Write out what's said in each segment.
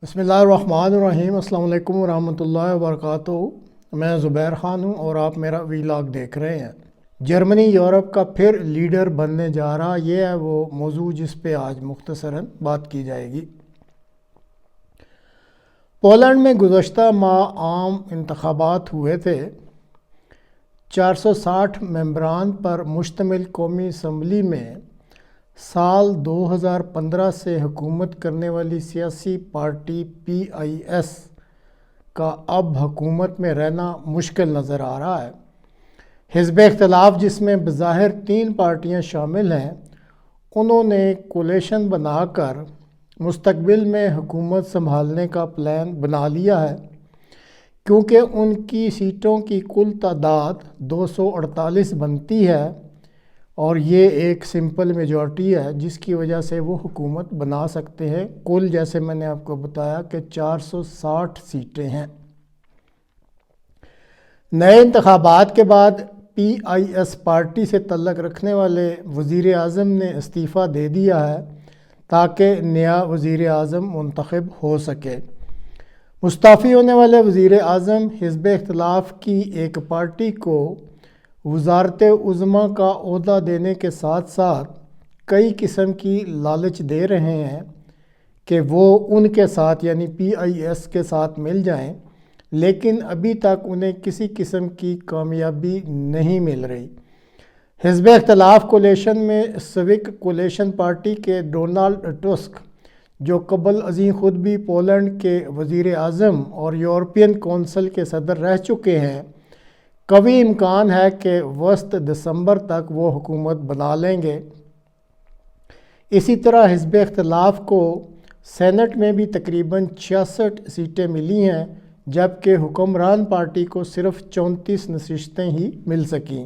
بسم اللہ الرحمن الرحیم۔ السلام علیکم ورحمۃ اللہ وبرکاتہ۔ میں زبیر خان ہوں اور آپ میرا ویلاگ دیکھ رہے ہیں۔ جرمنی یورپ کا پھر لیڈر بننے جا رہا، یہ ہے وہ موضوع جس پہ آج مختصراً بات کی جائے گی۔ پولینڈ میں گزشتہ ماہ عام انتخابات ہوئے تھے۔ 460 ممبران پر مشتمل قومی اسمبلی میں سال 2015 سے حکومت کرنے والی سیاسی پارٹی PIS کا اب حکومت میں رہنا مشکل نظر آ رہا ہے۔ حزب اختلاف، جس میں بظاہر 3 پارٹیاں شامل ہیں، انہوں نے کولیشن بنا کر مستقبل میں حکومت سنبھالنے کا پلان بنا لیا ہے، کیونکہ ان کی سیٹوں کی کل تعداد 248 بنتی ہے اور یہ ایک سمپل میجورٹی ہے، جس کی وجہ سے وہ حکومت بنا سکتے ہیں۔ کل جیسے میں نے آپ کو بتایا کہ 460 سیٹیں ہیں۔ نئے انتخابات کے بعد PIS پارٹی سے تعلق رکھنے والے وزیر اعظم نے استعفیٰ دے دیا ہے تاکہ نیا وزیر اعظم منتخب ہو سکے۔ مستعفی ہونے والے وزیر اعظم حزب اختلاف کی ایک پارٹی کو وزارت عظمیٰ کا عہدہ دینے کے ساتھ ساتھ کئی قسم کی لالچ دے رہے ہیں کہ وہ ان کے ساتھ یعنی PIS کے ساتھ مل جائیں، لیکن ابھی تک انہیں کسی قسم کی کامیابی نہیں مل رہی۔ حزب اختلاف کولیشن میں سوک کولیشن پارٹی کے ڈونالڈ ٹسک، جو قبل ازیں خود بھی پولینڈ کے وزیر اعظم اور یورپین کونسل کے صدر رہ چکے ہیں، قوی امکان ہے کہ وسط دسمبر تک وہ حکومت بنا لیں گے۔ اسی طرح حزب اختلاف کو سینٹ میں بھی تقریباً 66 سیٹیں ملی ہیں، جبکہ حکمران پارٹی کو صرف 34 نشستیں ہی مل سکیں۔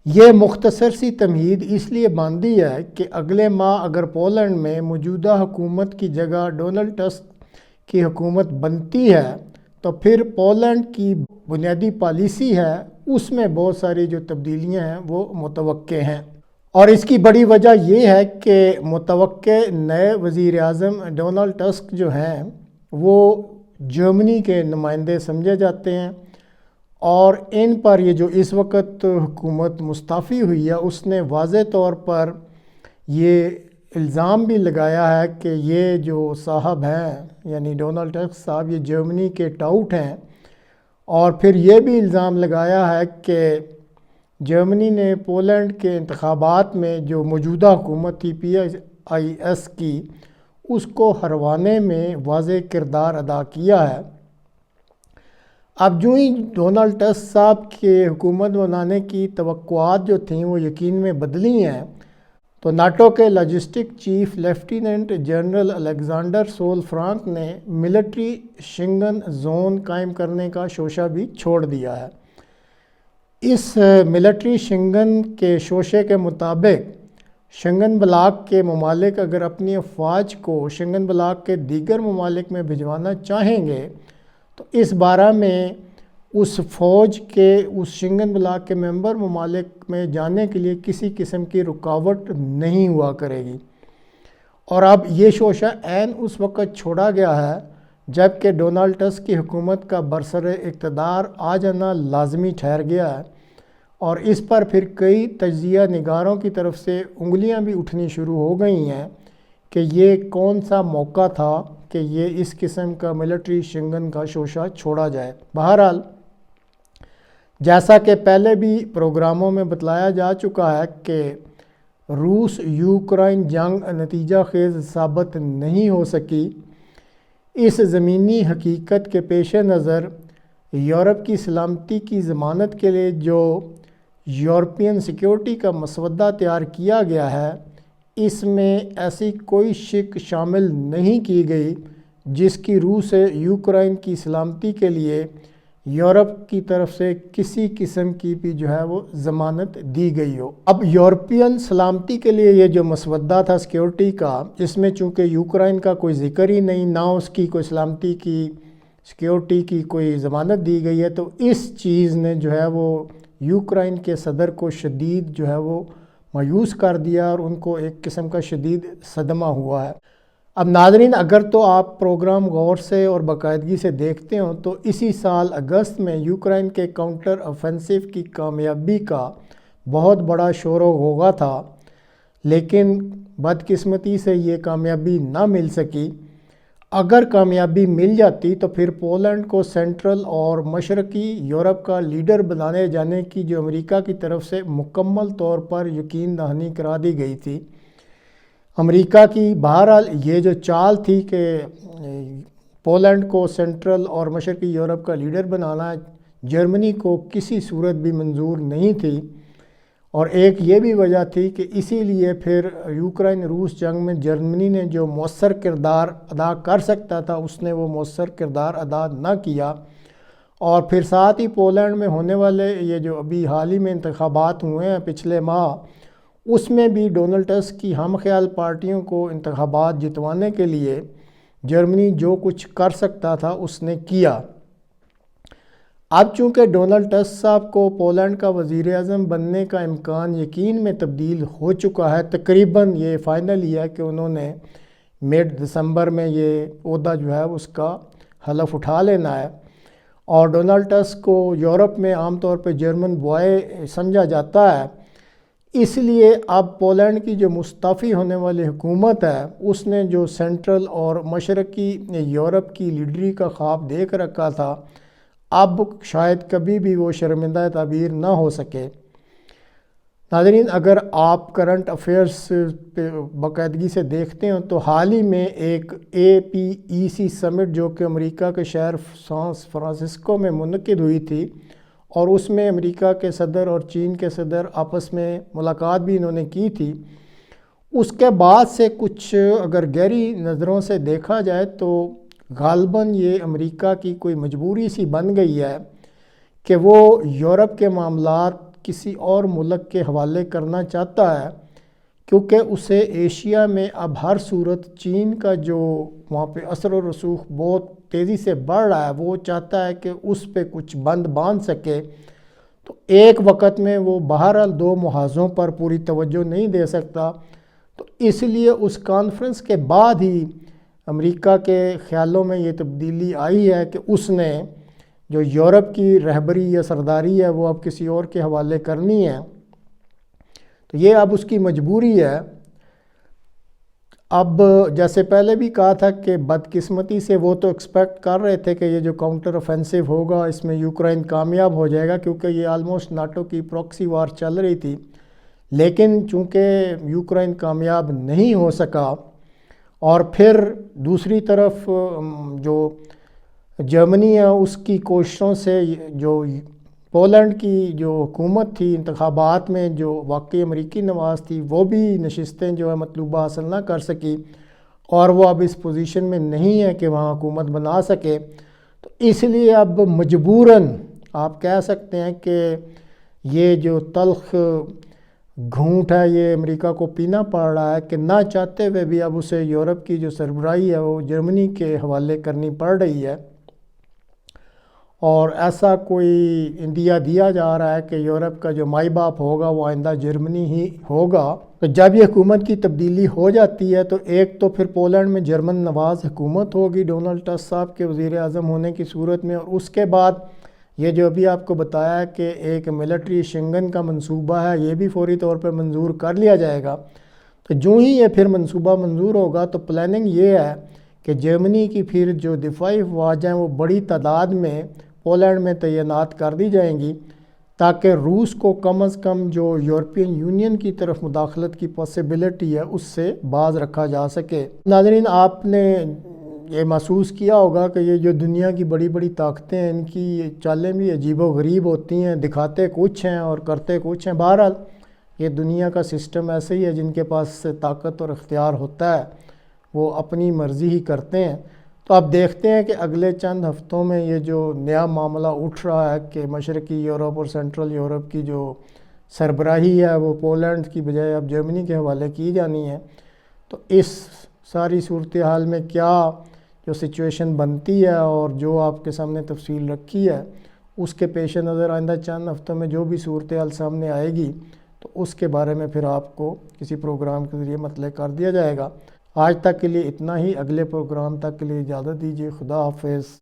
یہ مختصر سی تمہید اس لیے باندھی ہے کہ اگلے ماہ اگر پولینڈ میں موجودہ حکومت کی جگہ ڈونلڈ ٹسک کی حکومت بنتی ہے تو پھر پولینڈ کی بنیادی پالیسی ہے اس میں بہت ساری جو تبدیلیاں ہیں وہ متوقع ہیں، اور اس کی بڑی وجہ یہ ہے کہ متوقع نئے وزیر اعظم ڈونلڈ ٹسک جو ہیں وہ جرمنی کے نمائندے سمجھے جاتے ہیں، اور ان پر یہ جو اس وقت حکومت مستعفی ہوئی ہے اس نے واضح طور پر یہ الزام بھی لگایا ہے کہ یہ جو صاحب ہیں یعنی ڈونلڈ ٹسک صاحب یہ جرمنی کے ٹاؤٹ ہیں، اور پھر یہ بھی الزام لگایا ہے کہ جرمنی نے پولینڈ کے انتخابات میں جو موجودہ حکومت تھی PIS کی اس کو ہروانے میں واضح کردار ادا کیا ہے۔ اب جو ہی ڈونلڈ ٹسک صاحب کے حکومت بنانے کی توقعات جو تھیں وہ یقین میں بدلی ہیں، تو ناٹو کے logistic chief lieutenant general Alexander civil Franck نے ملٹری شنگن زون قائم کرنے کا شوشہ بھی چھوڑ دیا ہے۔ اس ملٹری شنگن کے شوشے کے مطابق شنگن بلاک کے ممالک اگر اپنی افواج کو شنگن بلاک کے دیگر ممالک میں بھجوانا چاہیں گے تو اس بارہ میں اس فوج کے اس شنگن بلاک کے ممبر ممالک میں جانے کے لیے کسی قسم کی رکاوٹ نہیں ہوا کرے گی، اور اب یہ شوشہ عین اس وقت چھوڑا گیا ہے جب کہ ڈونلڈ ٹسک کی حکومت کا برسر اقتدار آ جانا لازمی ٹھہر گیا ہے، اور اس پر پھر کئی تجزیہ نگاروں کی طرف سے انگلیاں بھی اٹھنی شروع ہو گئی ہیں کہ یہ کون سا موقع تھا کہ یہ اس قسم کا ملٹری شنگن کا شوشہ چھوڑا جائے۔ بہرحال جیسا کہ پہلے بھی پروگراموں میں بتلایا جا چکا ہے کہ روس یوکرائن جنگ نتیجہ خیز ثابت نہیں ہو سکی۔ اس زمینی حقیقت کے پیش نظر یورپ کی سلامتی کی ضمانت کے لیے جو یورپین سیکیورٹی کا مسودہ تیار کیا گیا ہے اس میں ایسی کوئی شک شامل نہیں کی گئی جس کی روح سے یوکرائن کی سلامتی کے لیے یورپ کی طرف سے کسی قسم کی بھی جو ہے وہ ضمانت دی گئی ہو۔ اب یورپین سلامتی کے لیے یہ جو مسودہ تھا سیکیورٹی کا، اس میں چونکہ یوکرائن کا کوئی ذکر ہی نہیں، نہ اس کی کوئی سلامتی کی سیکیورٹی کی کوئی ضمانت دی گئی ہے، تو اس چیز نے جو ہے وہ یوکرائن کے صدر کو شدید جو ہے وہ مایوس کر دیا اور ان کو ایک قسم کا شدید صدمہ ہوا ہے۔ اب ناظرین، اگر تو آپ پروگرام غور سے اور باقاعدگی سے دیکھتے ہوں تو اسی سال اگست میں یوکرائن کے کاؤنٹر آفینسو کی کامیابی کا بہت بڑا شور و غوغا تھا، لیکن بدقسمتی سے یہ کامیابی نہ مل سکی۔ اگر کامیابی مل جاتی تو پھر پولینڈ کو سینٹرل اور مشرقی یورپ کا لیڈر بنانے جانے کی جو امریکہ کی طرف سے مکمل طور پر یقین دہانی کرا دی گئی تھی۔ امریکہ کی بہرحال یہ جو چال تھی کہ پولینڈ کو سینٹرل اور مشرقی یورپ کا لیڈر بنانا، جرمنی کو کسی صورت بھی منظور نہیں تھی، اور ایک یہ بھی وجہ تھی کہ اسی لیے پھر یوکرائن روس جنگ میں جرمنی نے جو مؤثر کردار ادا کر سکتا تھا اس نے وہ مؤثر کردار ادا نہ کیا۔ اور پھر ساتھ ہی پولینڈ میں ہونے والے یہ جو ابھی حال ہی میں انتخابات ہوئے ہیں پچھلے ماہ، اس میں بھی ڈونلڈ ٹسک کی ہم خیال پارٹیوں کو انتخابات جتوانے کے لیے جرمنی جو کچھ کر سکتا تھا اس نے کیا۔ اب چونکہ ڈونلڈ ٹسک صاحب کو پولینڈ کا وزیر اعظم بننے کا امکان یقین میں تبدیل ہو چکا ہے، تقریباً یہ فائنل ہی ہے کہ انہوں نے مڈ دسمبر میں یہ عہدہ جو ہے اس کا حلف اٹھا لینا ہے، اور ڈونلڈ ٹسک کو یورپ میں عام طور پہ جرمن بوائے سمجھا جاتا ہے۔ اس لیے اب پولینڈ کی جو مستعفی ہونے والی حکومت ہے اس نے جو سینٹرل اور مشرقی یورپ کی لیڈری کا خواب دیکھ رکھا تھا، اب شاید کبھی بھی وہ شرمندہ تعبیر نہ ہو سکے۔ ناظرین، اگر آپ کرنٹ افیئرز پہ باقاعدگی سے دیکھتے ہیں تو حال ہی میں ایک APEC سمٹ جو کہ امریکہ کے شہر سان فرانسسکو میں منعقد ہوئی تھی، اور اس میں امریکہ کے صدر اور چین کے صدر آپس میں ملاقات بھی انہوں نے کی تھی، اس کے بعد سے کچھ اگر گہری نظروں سے دیکھا جائے تو غالباً یہ امریکہ کی کوئی مجبوری سی بن گئی ہے کہ وہ یورپ کے معاملات کسی اور ملک کے حوالے کرنا چاہتا ہے، کیونکہ اسے ایشیا میں اب ہر صورت چین کا جو وہاں پہ اثر و رسوخ بہت تیزی سے بڑھ رہا ہے، وہ چاہتا ہے کہ اس پہ کچھ بند باندھ سکے۔ تو ایک وقت میں وہ بہرحال دو محاذوں پر پوری توجہ نہیں دے سکتا، تو اس لیے اس کانفرنس کے بعد ہی امریکہ کے خیالوں میں یہ تبدیلی آئی ہے کہ اس نے جو یورپ کی رہبری یا سرداری ہے وہ اب کسی اور کے حوالے کرنی ہے، تو یہ اب اس کی مجبوری ہے۔ اب جیسے پہلے بھی کہا تھا کہ بدقسمتی سے وہ تو ایکسپیکٹ کر رہے تھے کہ یہ جو کاؤنٹر آفینسو ہوگا اس میں یوکرائن کامیاب ہو جائے گا، کیونکہ یہ آلموسٹ ناٹو کی پروکسی وار چل رہی تھی، لیکن چونکہ یوکرائن کامیاب نہیں ہو سکا، اور پھر دوسری طرف جو جرمنی ہے اس کی کوششوں سے جو پولینڈ کی جو حکومت تھی انتخابات میں جو واقعی امریکی نواز تھی وہ بھی نشستیں جو ہے مطلوبہ حاصل نہ کر سکی، اور وہ اب اس پوزیشن میں نہیں ہے کہ وہاں حکومت بنا سکے، تو اس لیے اب مجبوراً آپ کہہ سکتے ہیں کہ یہ جو تلخ گھونٹ ہے یہ امریکہ کو پینا پڑ رہا ہے کہ نہ چاہتے ہوئے بھی اب اسے یورپ کی جو سربراہی ہے وہ جرمنی کے حوالے کرنی پڑ رہی ہے، اور ایسا کوئی اندیا دیا جا رہا ہے کہ یورپ کا جو مائی باپ ہوگا وہ آئندہ جرمنی ہی ہوگا۔ تو جب یہ حکومت کی تبدیلی ہو جاتی ہے تو ایک تو پھر پولینڈ میں جرمن نواز حکومت ہوگی ڈونلڈ ٹسک صاحب کے وزیر اعظم ہونے کی صورت میں، اور اس کے بعد یہ جو ابھی آپ کو بتایا ہے کہ ایک ملٹری شنگن کا منصوبہ ہے یہ بھی فوری طور پر منظور کر لیا جائے گا۔ تو جو ہی یہ پھر منصوبہ منظور ہوگا تو پلاننگ یہ ہے کہ جرمنی کی پھر جو دفاعی افواج ہیں وہ بڑی تعداد میں پولینڈ میں تعینات کر دی جائیں گی، تاکہ روس کو کم از کم جو یورپین یونین کی طرف مداخلت کی پاسبلٹی ہے اس سے باز رکھا جا سکے۔ ناظرین، آپ نے یہ محسوس کیا ہوگا کہ یہ جو دنیا کی بڑی بڑی طاقتیں ہیں ان کی چالیں بھی عجیب و غریب ہوتی ہیں، دکھاتے کچھ ہیں اور کرتے کچھ ہیں۔ بہرحال یہ دنیا کا سسٹم ایسے ہی ہے، جن کے پاس طاقت اور اختیار ہوتا ہے وہ اپنی مرضی ہی کرتے ہیں۔ تو اب دیکھتے ہیں کہ اگلے چند ہفتوں میں یہ جو نیا معاملہ اٹھ رہا ہے کہ مشرقی یورپ اور سینٹرل یورپ کی جو سربراہی ہے وہ پولینڈ کی بجائے اب جرمنی کے حوالے کی جانی ہے، تو اس ساری صورتحال میں کیا جو سچویشن بنتی ہے اور جو آپ کے سامنے تفصیل رکھی ہے اس کے پیش نظر آئندہ چند ہفتوں میں جو بھی صورتحال سامنے آئے گی تو اس کے بارے میں پھر آپ کو کسی پروگرام کے ذریعے مطلع کر دیا جائے گا۔ آج تک کے لیے اتنا ہی، اگلے پروگرام تک کے لیے اجازت دیجیے، خدا حافظ۔